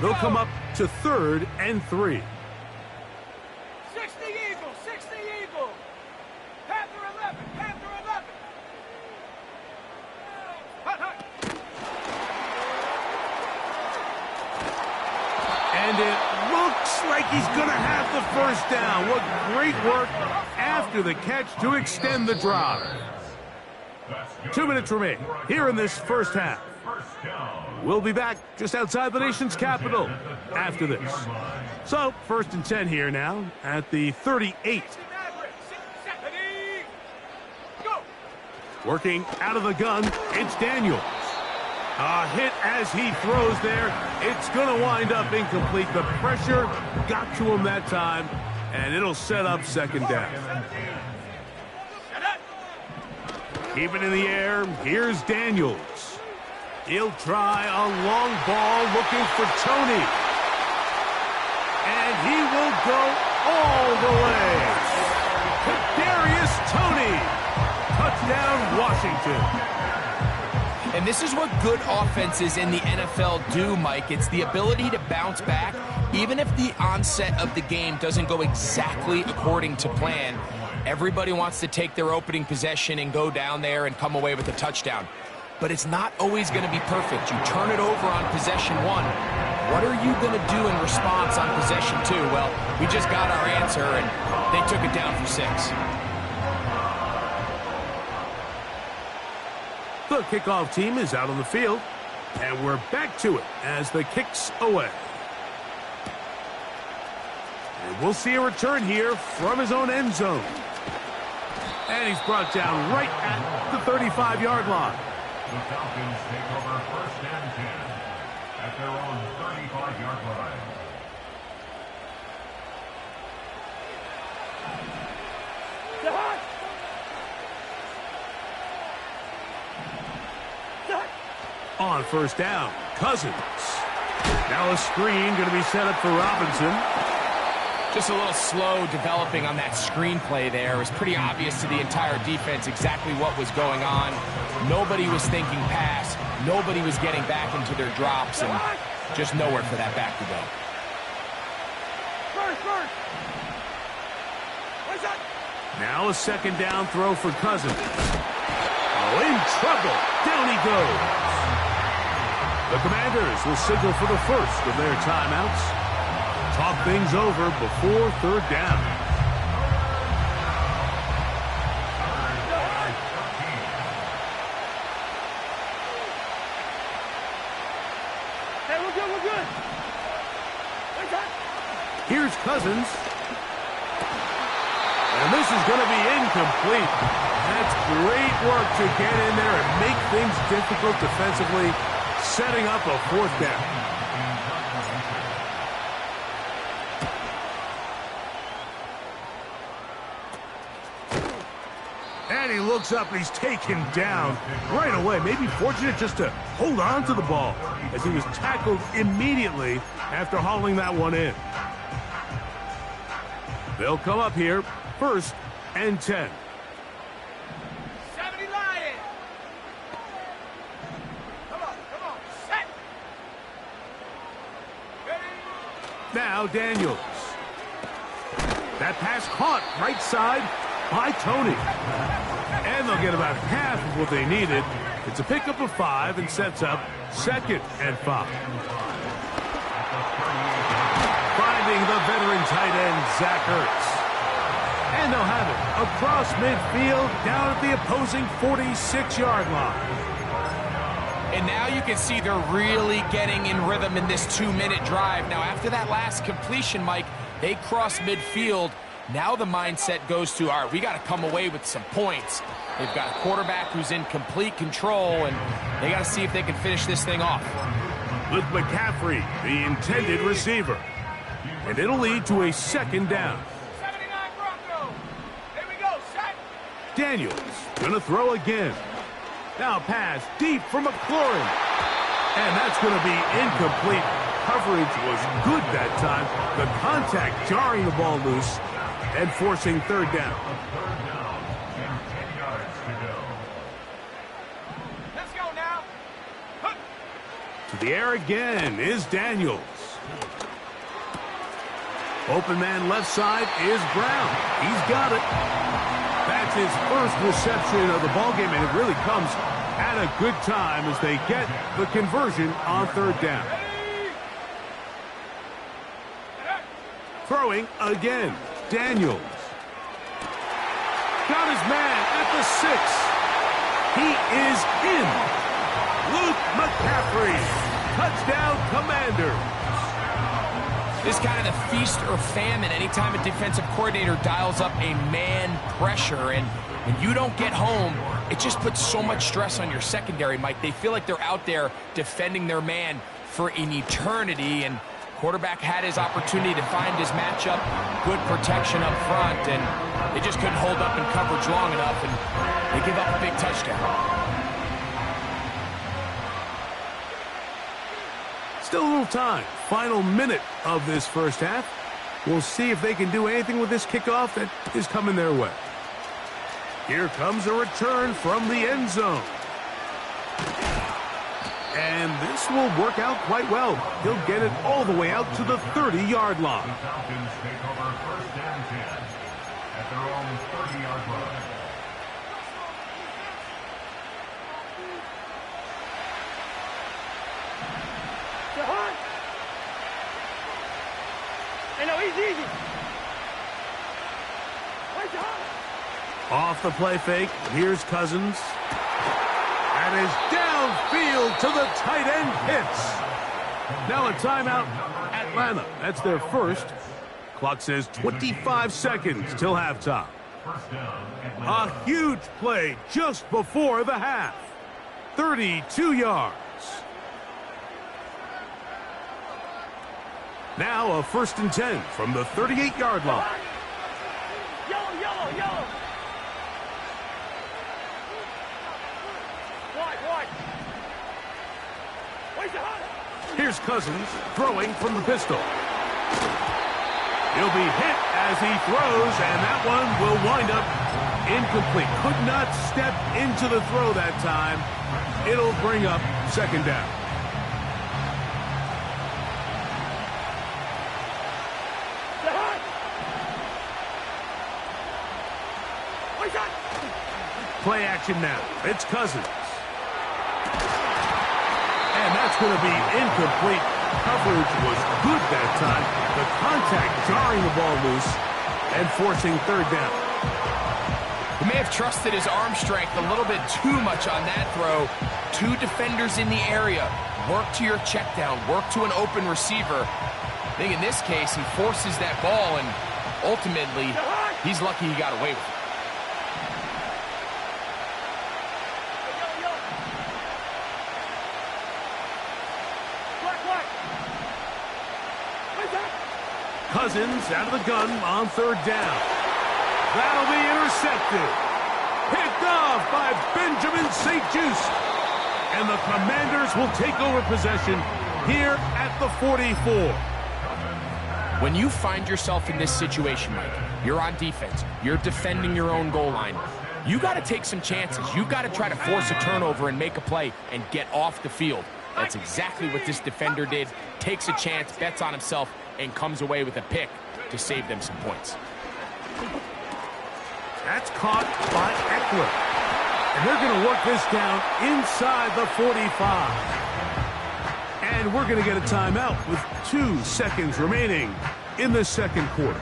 They'll come up to 3rd and 3. 60 Eagles, 60 Eagles. Panther 11, Panther 11. Hut, hut. And it looks like he's going to have the first down. What great work after the catch to extend the drive. 2 minutes remain here in this first half. We'll be back just outside the nation's capital after this. So, 1st and 10 here now at the 38. Working out of the gun, it's Daniels. A hit as he throws there. It's going to wind up incomplete. The pressure got to him that time, and it'll set up 2nd down. Keep it in the air. Here's Daniels. He'll try a long ball looking for Tony. And he will go all the way. Kadarius Toney. Touchdown, Washington. And this is what good offenses in the NFL do, Mike. It's the ability to bounce back, even if the onset of the game doesn't go exactly according to plan. Everybody wants to take their opening possession and go down there and come away with a touchdown. But it's not always going to be perfect. You turn it over on possession 1. What are you going to do in response on possession 2? Well, we just got our answer, and they took it down for 6. The kickoff team is out on the field, and we're back to it as the kick's away. And we'll see a return here from his own end zone. And he's brought down right at the 35-yard line. The Falcons take over 1st and 10 at their own 35-yard line. On 1st down, Cousins. Now a screen going to be set up for Robinson. Just a little slow developing on that screenplay there. It was pretty obvious to the entire defense exactly what was going on. Nobody was thinking pass. Nobody was getting back into their drops, and just nowhere for that back to go. Now a 2nd down throw for Cousins. Oh, in trouble. Down he goes. The Commanders will signal for the first of their timeouts. Talk things over before 3rd down. Hey, we're good, we're good. Here's Cousins. And this is going to be incomplete. That's great work to get in there and make things difficult defensively, setting up a 4th down. And he looks up and he's taken down right away. Maybe fortunate just to hold on to the ball as he was tackled immediately after hauling that one in. They'll come up here 1st and 10. 70 Lions. Come on, set. Ready? Now Daniels. That pass caught right side by Tony. And they'll get about half of what they needed. It's a pickup of 5 and sets up 2nd and 5. Finding the veteran tight end, Zach Ertz. And they'll have it across midfield down at the opposing 46-yard line. And now you can see they're really getting in rhythm in this 2-minute drive. Now, after that last completion, Mike, they cross midfield. Now the mindset goes to, all right, we got to come away with some points. They've got a quarterback who's in complete control, and they got to see if they can finish this thing off. With McCaffrey, the intended receiver. And it'll lead to a 2nd down. 79 Broncos. Here we go, set. Daniels going to throw again. Now pass deep for McLaurin. And that's going to be incomplete. Coverage was good that time. The contact jarring the ball loose and forcing 3rd down. Let's go now. To the air again is Daniels. Open man left side is Brown. He's got it. That's his first reception of the ballgame, and it really comes at a good time as they get the conversion on third down. Throwing again, Daniels. Got his man at the 6. He is in. Luke McCaffrey. Touchdown, Commanders. This is kind of the feast or famine anytime a defensive coordinator dials up a man pressure, and you don't get home, it just puts so much stress on your secondary, Mike. They feel like they're out there defending their man for an eternity, and quarterback had his opportunity to find his matchup, good protection up front, and they just couldn't hold up in coverage long enough, and they give up a big touchdown. Still a little time. Final minute of this first half. We'll see if they can do anything with this kickoff that is coming their way. Here comes a return from the end zone. And this will work out quite well. He'll get it all the way out to the 30-yard line. The Falcons take over first and 10 at their own 30-yard line. Hey, no, easy. Off the play fake, here's Cousins. And is downfield to the tight end hits. Now a timeout, Atlanta. That's their first. Clock says 25 seconds till halftime. A huge play just before the half. 32 yards. Now a 1st and 10 from the 38-yard line. Yellow. Wide. Here's Cousins throwing from the pistol. He'll be hit as he throws, and that one will wind up incomplete. Could not step into the throw that time. It'll bring up 2nd down. Play action now. It's Cousins. And that's going to be incomplete. Coverage was good that time. The contact jarring the ball loose and forcing 3rd down. He may have trusted his arm strength a little bit too much on that throw. 2 defenders in the area. Work to your check down. Work to an open receiver. I think in this case, he forces that ball, and ultimately, he's lucky he got away with it. Cousins out of the gun on 3rd down. That'll be intercepted. Picked off by Benjamin St-Juste. And the Commanders will take over possession here at the 44. When you find yourself in this situation, Mike, you're on defense, you're defending your own goal line, you got to take some chances. You got to try to force a turnover and make a play and get off the field. That's exactly what this defender did. Takes a chance, bets on himself, and comes away with a pick to save them some points. That's caught by Eckler. And they're going to work this down inside the 45. And we're going to get a timeout with 2 seconds remaining in the 2nd quarter.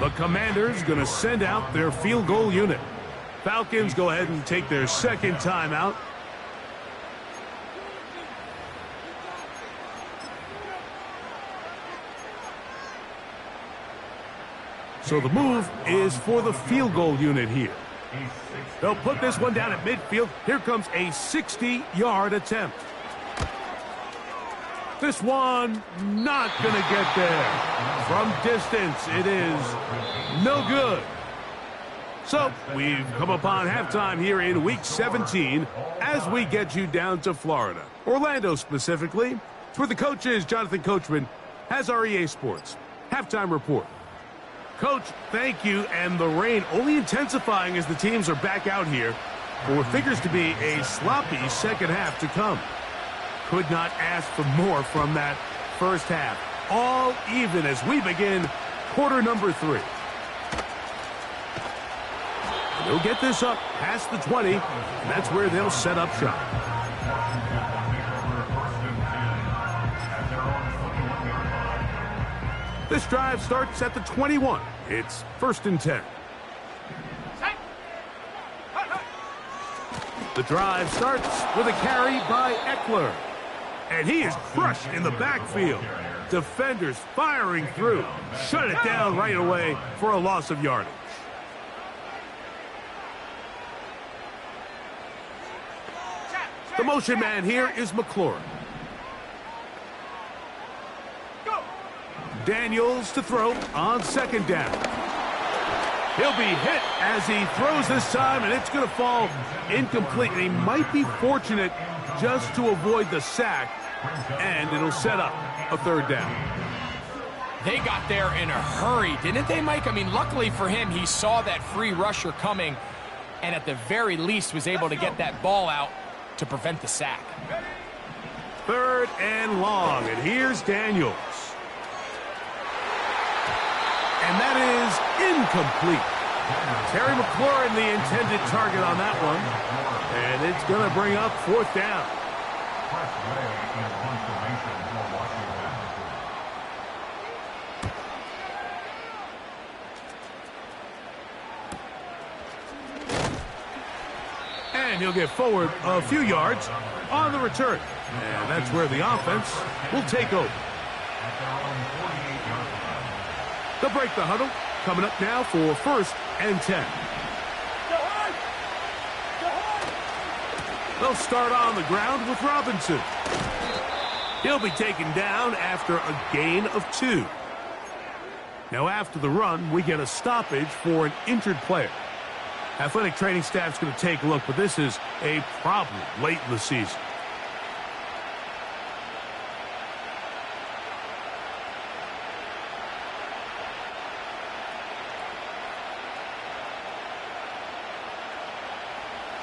The Commanders going to send out their field goal unit. Falcons go ahead and take their 2nd timeout. So the move is for the field goal unit here. They'll put this one down at midfield. Here comes a 60-yard attempt. This one not going to get there. From distance, it is no good. So we've come upon halftime here in Week 17 as we get you down to Florida. Orlando specifically. It's where the coach is. Jonathan Coachman has our EA Sports halftime report. Coach, thank you, and the rain only intensifying as the teams are back out here for what figures to be a sloppy 2nd half to come. Could not ask for more from that first half. all even as we begin quarter number 3. They'll get this up past the 20, and that's where they'll set up shop. This drive starts at the 21. It's 1st and 10. The drive starts with a carry by Eckler. And he is crushed in the backfield. Defenders firing through. Shut it down right away for a loss of yardage. The motion man here is McLaurin. Daniels to throw on 2nd down. He'll be hit as he throws this time, and it's going to fall incomplete. And he might be fortunate just to avoid the sack, and it'll set up a 3rd down. They got there in a hurry, didn't they, Mike? I mean, luckily for him, he saw that free rusher coming, and at the very least was able to get that ball out to prevent the sack. 3rd and long, and here's Daniels. And that is incomplete. Terry McLaurin, the intended target on that one. And it's going to bring up 4th down. And he'll get forward a few yards on the return. And that's where the offense will take over. They'll break the huddle. Coming up now for 1st and 10. They'll start on the ground with Robinson. He'll be taken down after a gain of 2. Now after the run, we get a stoppage for an injured player. Athletic training staff's going to take a look, but this is a problem late in the season.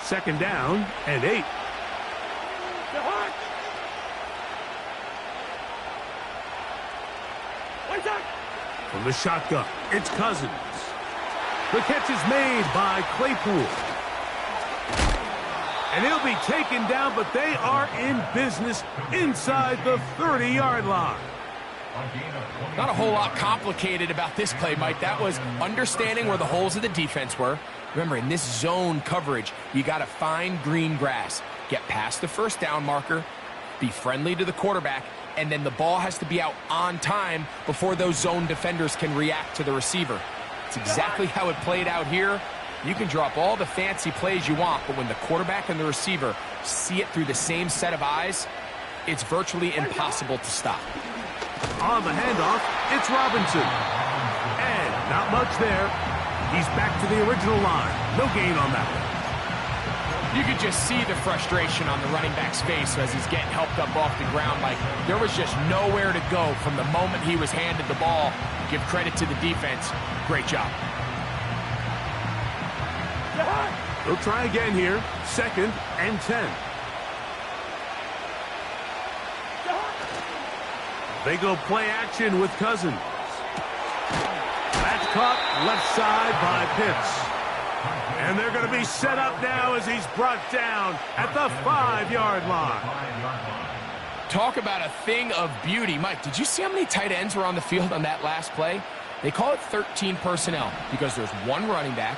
Second down and 8. From the shotgun, it's Cousins. The catch is made by Claypool. And he'll be taken down, but they are in business inside the 30-yard line. Not a whole lot complicated about this play, Mike. That was understanding where the holes of the defense were. Remember, in this zone coverage, you got to find green grass, get past the 1st down marker, be friendly to the quarterback, and then the ball has to be out on time before those zone defenders can react to the receiver. It's exactly how it played out here. You can drop all the fancy plays you want, but when the quarterback and the receiver see it through the same set of eyes, it's virtually impossible to stop. On the handoff, it's Robinson. And not much there. He's back to the original line. No gain on that one. You could just see the frustration on the running back's face as he's getting helped up off the ground. Like, there was just nowhere to go from the moment he was handed the ball. Give credit to the defense. Great job. They'll try again here. 2nd and 10. They go play action with Cousins. That's caught left side by Pitts. And they're going to be set up now as he's brought down at the 5-yard line. Talk about a thing of beauty. Mike, did you see how many tight ends were on the field on that last play? They call it 13 personnel because there's 1 running back,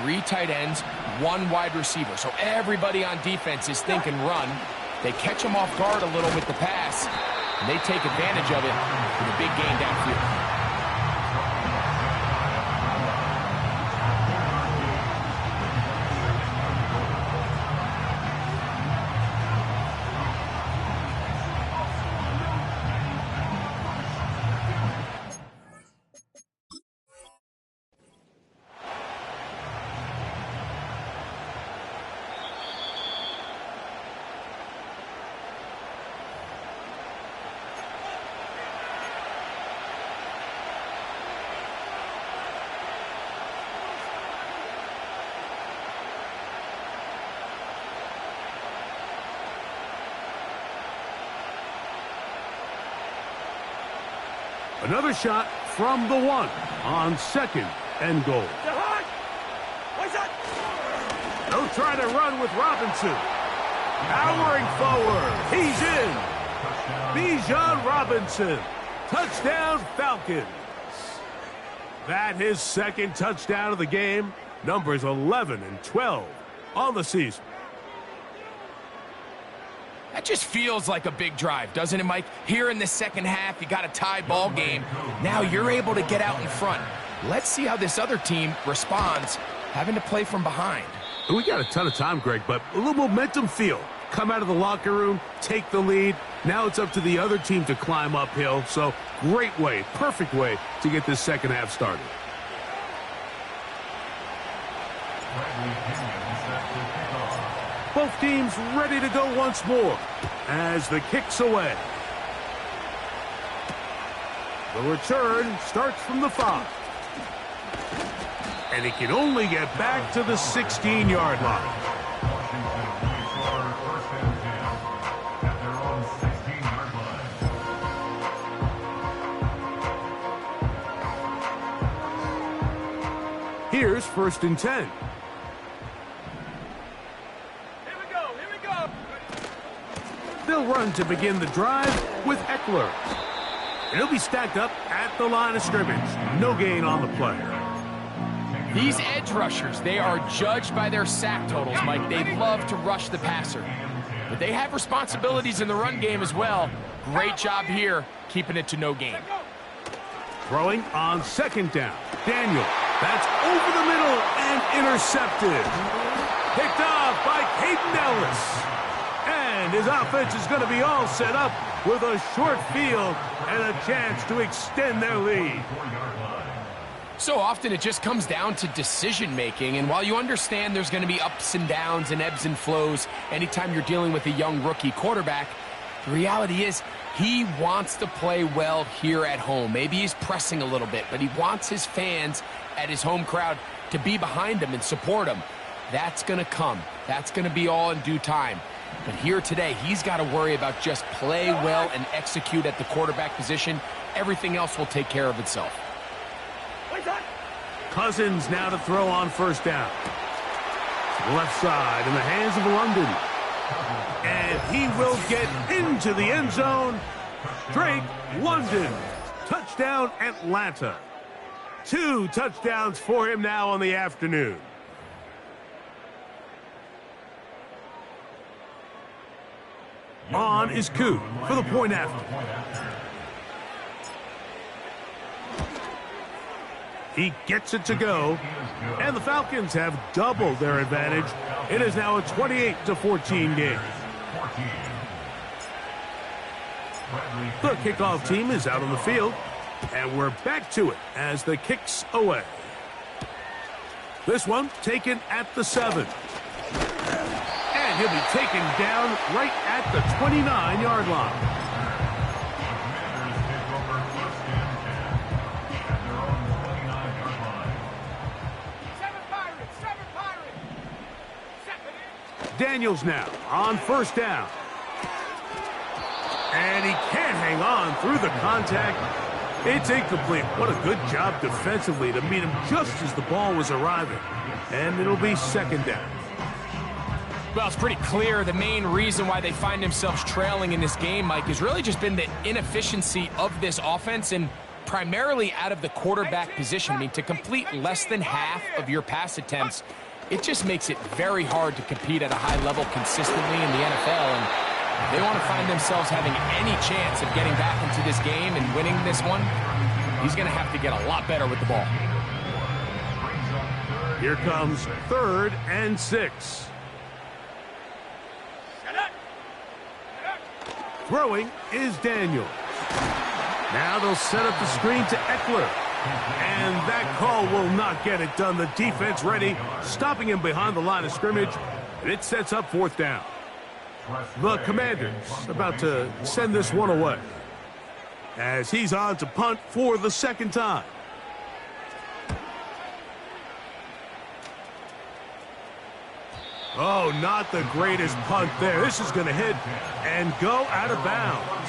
3 tight ends, 1 wide receiver. So everybody on defense is thinking run. They catch them off guard a little with the pass, and they take advantage of it with a big gain downfield. Another shot from the 1 on 2nd and goal. They'll try to run with Robinson. Powering forward. He's in. Bijan Robinson. Touchdown, Falcons. That his 2nd touchdown of the game. Numbers 11 and 12 on the season. That just feels like a big drive, doesn't it, Mike? Here in the second half, you got a tie ball game. Now you're able to get out in front. Let's see how this other team responds, having to play from behind. We got a ton of time, Greg, but a little momentum feel. Come out of the locker room, take the lead. Now it's up to the other team to climb uphill. So great way, perfect way to get this second half started. Both teams ready to go once more as the kick's away. The return starts from the 5. And he can only get back to the 16-yard line. Here's 1st and 10. Here we go. They'll run to begin the drive with Eckler. He'll be stacked up at the line of scrimmage. No gain on the play. These edge rushers, they are judged by their sack totals, Mike. They love to rush the passer. But they have responsibilities in the run game as well. Great job here, keeping it to no gain. Throwing on 2nd down. Daniel. That's over the middle and intercepted. Picked off by Caden Ellis. And his offense is going to be all set up with a short field and a chance to extend their lead. So often it just comes down to decision-making, and while you understand there's going to be ups and downs and ebbs and flows anytime you're dealing with a young rookie quarterback, the reality is he wants to play well here at home. Maybe he's pressing a little bit, but he wants his fans at his home crowd to be behind him and support him. That's going to come. That's going to be all in due time. But here today, he's got to worry about just play well and execute at the quarterback position. Everything else will take care of itself. Cousins now to throw on 1st down. Left side in the hands of London. And he will get into the end zone. Drake London. Touchdown, Atlanta. 2 touchdowns for him now on the afternoon. On is Koo for the point after. He gets it to go, and the Falcons have doubled their advantage. It is now a 28-14 game. The kickoff team is out on the field, and we're back to it as the kick's away. This one taken at the 7. And he'll be taken down right at the 29-yard line. Daniels now on 1st down. And he can't hang on through the contact. It's incomplete. What a good job defensively to meet him just as the ball was arriving. And it'll be 2nd down. Well, it's pretty clear the main reason why they find themselves trailing in this game, Mike, has really just been the inefficiency of this offense and primarily out of the quarterback position. I mean, to complete less than half of your pass attempts, it just makes it very hard to compete at a high level consistently in the NFL. And if they want to find themselves having any chance of getting back into this game and winning this one, he's going to have to get a lot better with the ball. Here comes 3rd and 6. Throwing is Daniel. Now they'll set up the screen to Eckler. And that call will not get it done. The defense ready, stopping him behind the line of scrimmage. And it sets up 4th down. The Commanders about to send this one away as he's on to punt for the 2nd time. Oh, not the greatest punt there. This is going to hit and go out of bounds.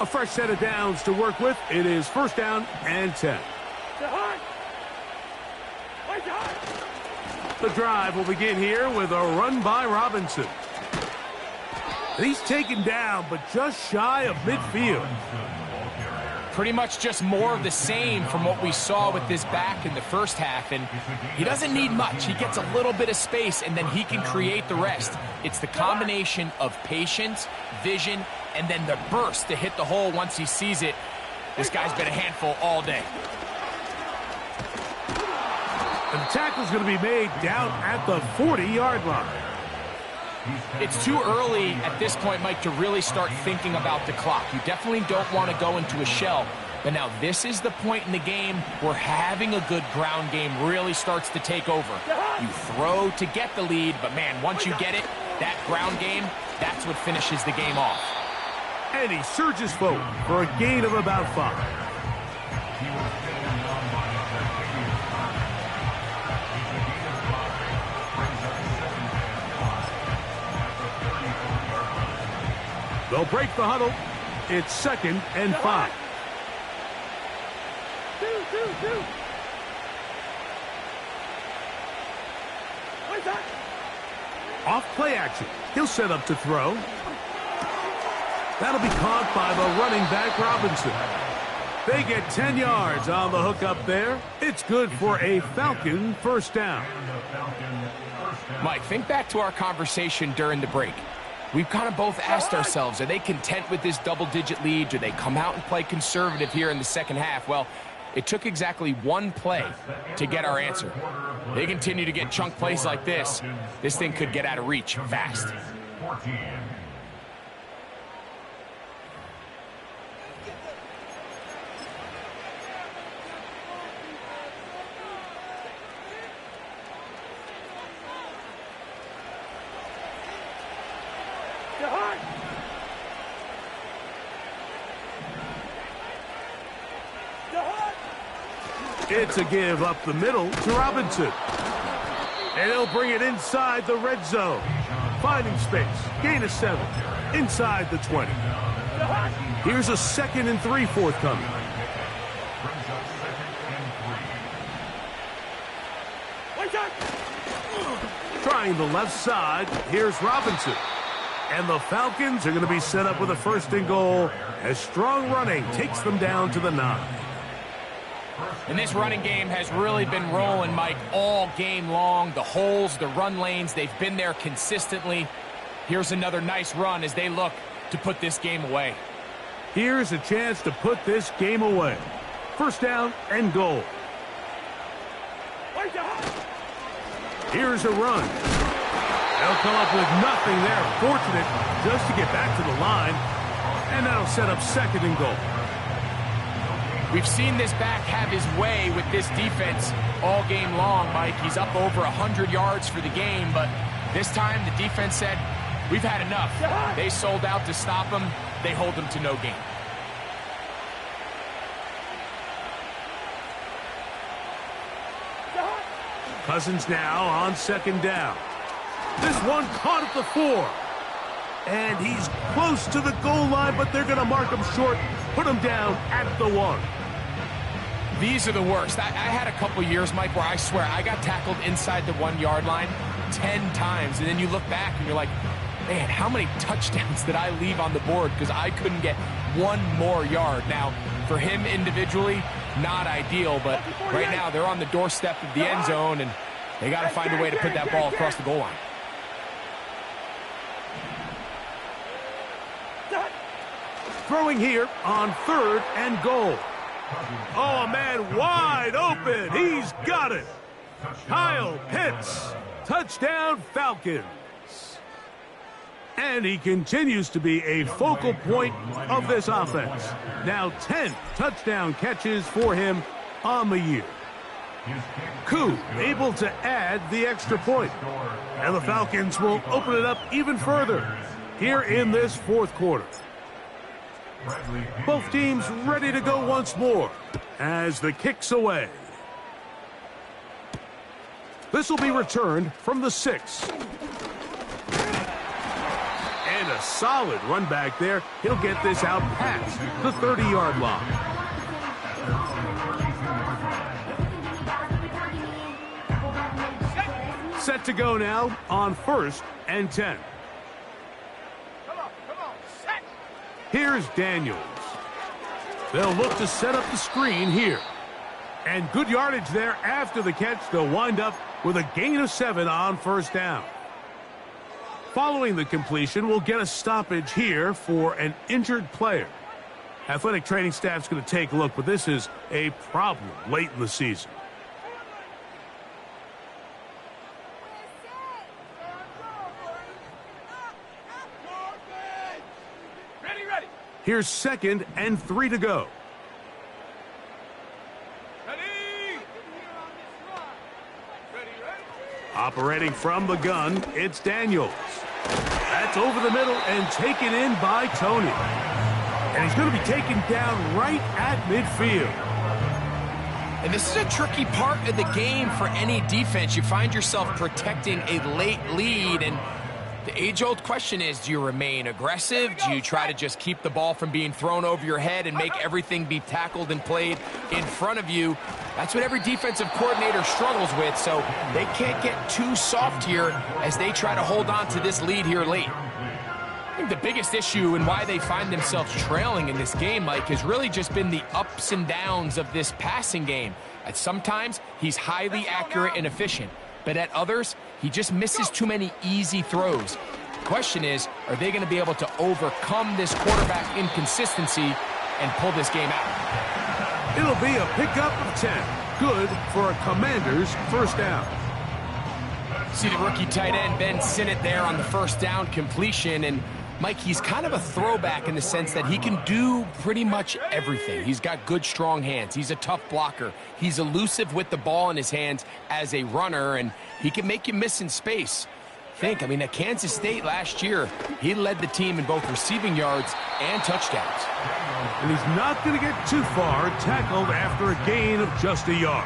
A fresh set of downs to work with. It is first down and 10. The drive will begin here with a run by Robinson. He's taken down, but just shy of midfield. Pretty much just more of the same from what we saw with this back in the first half, and he doesn't need much. He gets a little bit of space, and then he can create the rest. It's the combination of patience, vision, and then the burst to hit the hole once he sees it. This guy's been a handful all day. And the tackle's going to be made down at the 40-yard line. It's too early at this point, Mike, to really start thinking about the clock. You definitely don't want to go into a shell. But now this is the point in the game where having a good ground game really starts to take over. You throw to get the lead, but man, once you get it, that ground game, that's what finishes the game off. And he surges forward for a gain of about 5. They'll break the huddle. It's 2nd and 5. Off play action. He'll set up to throw. That'll be caught by the running back, Robinson. They get 10 yards on the hook up there. It's good for a Falcon first down. Mike, think back to our conversation during the break. We've kind of both asked ourselves, are they content with this double-digit lead? Do they come out and play conservative here in the second half? Well, it took exactly one play to get our answer. They continue to get chunk plays like this. This thing could get out of reach fast. It's a give up the middle to Robinson. And he'll bring it inside the red zone. Finding space. Gain of 7. Inside the 20. Here's a 2nd and 3 forthcoming. Trying the left side. Here's Robinson. And the Falcons are going to be set up with a 1st and goal as strong running takes them down to the 9. And this running game has really been rolling, Mike, all game long. The holes, the run lanes, they've been there consistently. Here's another nice run as they look to put this game away. Here's a chance to put this game away. 1st down and goal. Here's a run. They'll come up with nothing there. Fortunate just to get back to the line. And that'll set up 2nd and goal. We've seen this back have his way with this defense all game long, Mike. He's up over 100 yards for the game, but this time the defense said, we've had enough. They sold out to stop him. They hold him to no gain. Cousins now on 2nd down. This one caught at the 4. And he's close to the goal line, but they're going to mark him short, put him down at the 1. These are the worst. I had a couple years, Mike, where I swear I got tackled inside the 1-yard line 10 times. And then you look back and you're like, man, how many touchdowns did I leave on the board because I couldn't get one more yard? Now, for him individually, not ideal, but right now they're on the doorstep of the end zone, and they got to find a way to put that ball across the goal line. Throwing here on 3rd and goal. Oh, a man wide open. He's got it. Kyle Pitts. Touchdown, Falcons. And he continues to be a focal point of this offense. Now 10 touchdown catches for him on the year. Koo able to add the extra point. And the Falcons will open it up even further here in this 4th quarter. Both teams ready to go once more as the kick's away. This will be returned from the 6. And And a solid run back there. He'll get this out past the 30-yard line. Set to go now on 1st and 10. Come on, set. Here's Daniels. They'll look to set up the screen here. And good yardage there after the catch. They'll wind up with a gain of 7 on 1st down. Following the completion, we'll get a stoppage here for an injured player. Athletic training staff's going to take a look, but this is a problem late in the season. Ready. Here's 2nd and 3 to go. Operating from the gun, it's Daniels. That's over the middle and taken in by Tony. And he's going to be taken down right at midfield. And this is a tricky part of the game for any defense. You find yourself protecting a late lead, and the age-old question is, do you remain aggressive? Do you try to just keep the ball from being thrown over your head and make everything be tackled and played in front of you? That's what every defensive coordinator struggles with, so they can't get too soft here as they try to hold on to this lead here late. I think the biggest issue and why they find themselves trailing in this game, Mike, has really just been the ups and downs of this passing game. At sometimes, he's highly accurate and efficient, but at others, he just misses too many easy throws. The question is, are they going to be able to overcome this quarterback inconsistency and pull this game out? It'll be a pickup of 10. Good for a Commanders 1st down. See the rookie tight end, Ben Sinnott, there on the 1st down completion. And, Mike, he's kind of a throwback in the sense that he can do pretty much everything. He's got good, strong hands. He's a tough blocker. He's elusive with the ball in his hands as a runner, and he can make you miss in space. At Kansas State last year, he led the team in both receiving yards and touchdowns. And he's not going to get too far, tackled after a gain of just a yard.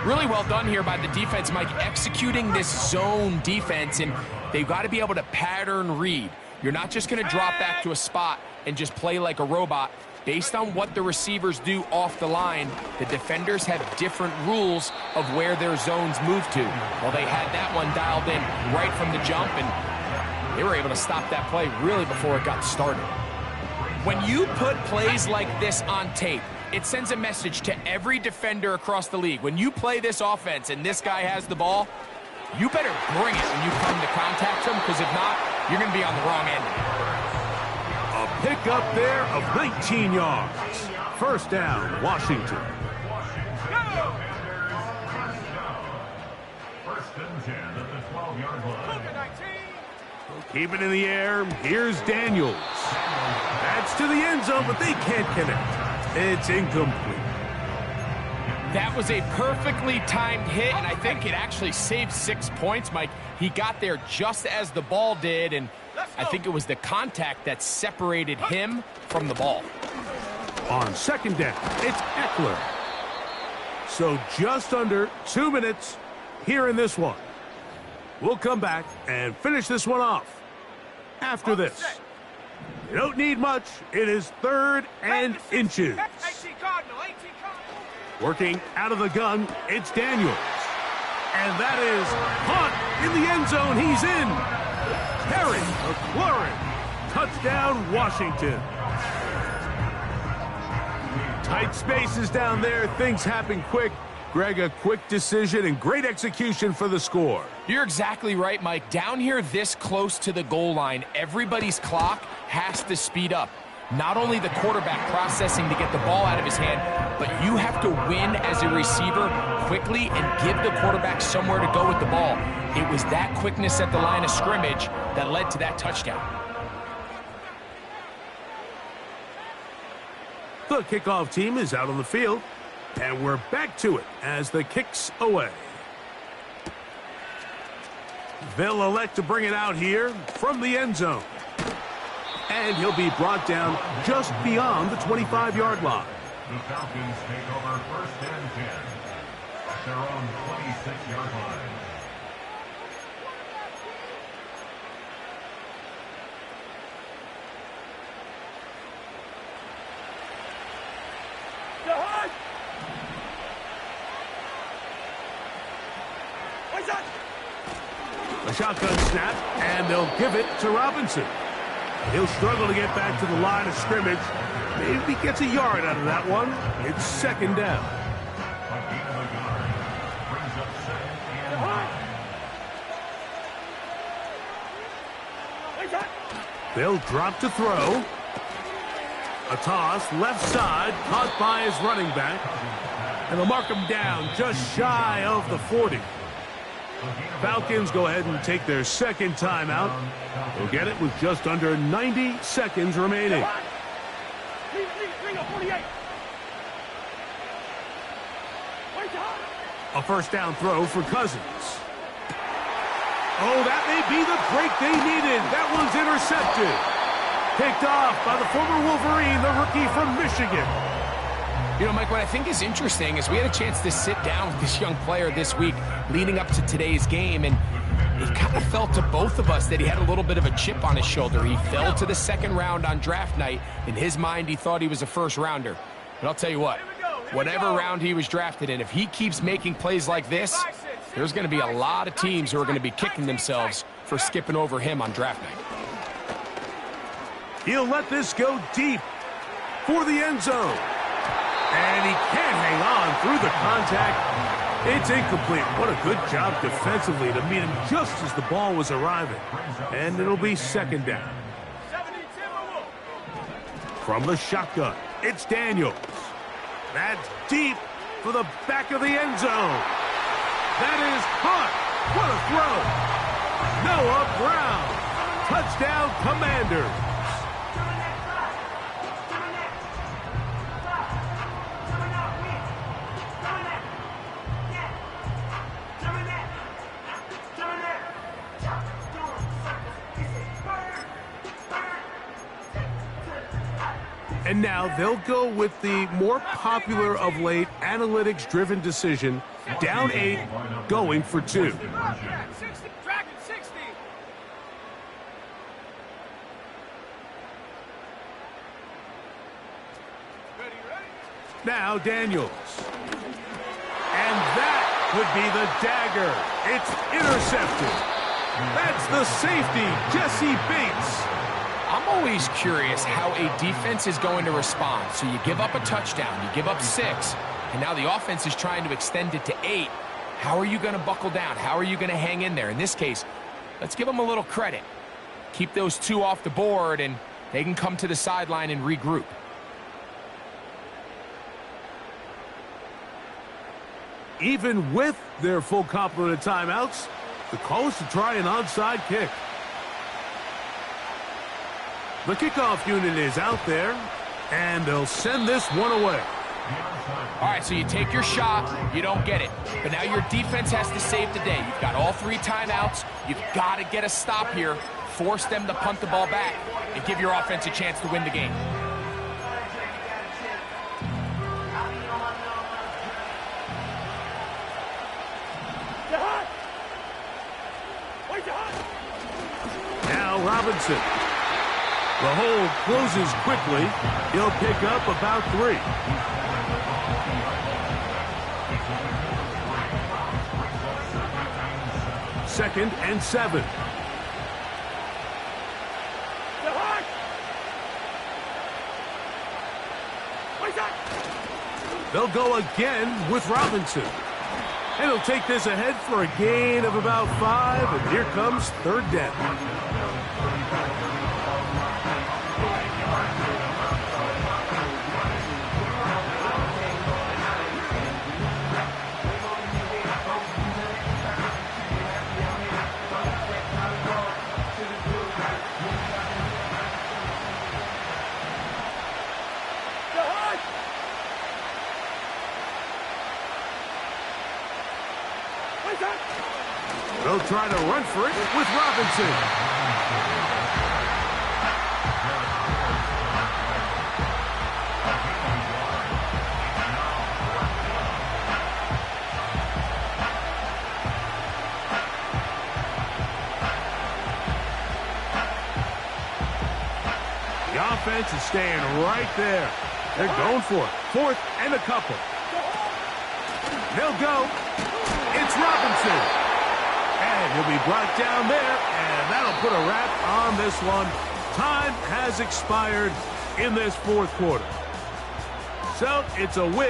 Really well done here by the defense, Mike, executing this zone defense, and they've got to be able to pattern read. You're not just going to drop back to a spot and just play like a robot. Based on what the receivers do off the line, the defenders have different rules of where their zones move to. Well, they had that one dialed in right from the jump, and they were able to stop that play really before it got started. When you put plays like this on tape, it sends a message to every defender across the league. When you play this offense and this guy has the ball, you better bring it when you come to contact him, because if not, you're going to be on the wrong end of it. A pickup there of 19 yards. 1st down, Washington. Go! 1st and 10 at the 12-yard line. Keep it in the air. Here's Daniels. That's to the end zone, but they can't connect. It's incomplete. That was a perfectly timed hit, and I think it actually saved 6 points, Mike. He got there just as the ball did, and I think it was the contact that separated him from the ball. On 2nd down, it's Eckler. So just under 2 minutes here in this one. We'll come back and finish this one off after this. You don't need much. It is 3rd and inches. 18 Cardinal. Working out of the gun, it's Daniels. And that is caught in the end zone. He's in. Terry McLaurin. Touchdown, Washington. Tight spaces down there. Things happen quick. Greg, a quick decision and great execution for the score. You're exactly right, Mike. Down here this close to the goal line, everybody's clock has to speed up. Not only the quarterback processing to get the ball out of his hand, but you have to win as a receiver quickly and give the quarterback somewhere to go with the ball. It was that quickness at the line of scrimmage that led to that touchdown. The kickoff team is out on the field, and we're back to it as the kick's away. They'll elect to bring it out here from the end zone. And he'll be brought down just beyond the 25-yard line. The Falcons take over 1st and 10 at their own 26-yard line. A shotgun snap, and they'll give it to Robinson. He'll struggle to get back to the line of scrimmage. Maybe gets a yard out of that one. It's second down. They'll drop to throw. A toss, left side, caught by his running back. And they'll mark him down just shy of the 40. Falcons go ahead and take their second timeout. They'll get it with just under 90 seconds remaining. A first down throw for Cousins. Oh, that may be the break they needed. That one's intercepted. Picked off by the former Wolverine, the rookie from Michigan. You know, Mike, what I think is interesting is we had a chance to sit down with this young player this week leading up to today's game, and it kind of felt to both of us that he had a little bit of a chip on his shoulder. He fell to the second round on draft night. In his mind, he thought he was a first rounder. But I'll tell you what, whatever round he was drafted in, if he keeps making plays like this, there's going to be a lot of teams who are going to be kicking themselves for skipping over him on draft night. He'll let this go deep for the end zone. And he can't hang on through the contact. It's incomplete. What a good job defensively to meet him just as the ball was arriving. And it'll be second down. From the shotgun, it's Daniels. That's deep for the back of the end zone. That is caught. What a throw. Noah Brown. Touchdown, Commanders. And now they'll go with the more popular of late analytics-driven decision, down 8, going for 2. Now Daniels. And that would be the dagger. It's intercepted. That's the safety, Jesse Bates. I'm always curious how a defense is going to respond. So you give up a touchdown, you give up 6, and now the offense is trying to extend it to 8. How are you going to buckle down? How are you going to hang in there? In this case, let's give them a little credit. Keep those 2 off the board, and they can come to the sideline and regroup. Even with their full complement of timeouts, the call is to try an onside kick. The kickoff unit is out there, and they'll send this one away. All right, so you take your shot, you don't get it. But now your defense has to save the day. You've got all 3 timeouts. You've got to get a stop here, force them to punt the ball back, and give your offense a chance to win the game. Now Robinson. The hold closes quickly. He'll pick up about 3. Second and 7. They'll go again with Robinson. And he'll take this ahead for a gain of about 5. And here comes third down. They'll try to run for it with Robinson. The offense is staying right there. They're going for it. 4th and a couple. They'll go. It's Robinson. And he'll be brought down there, and that'll put a wrap on this one. Time has expired in this fourth quarter. So it's a win.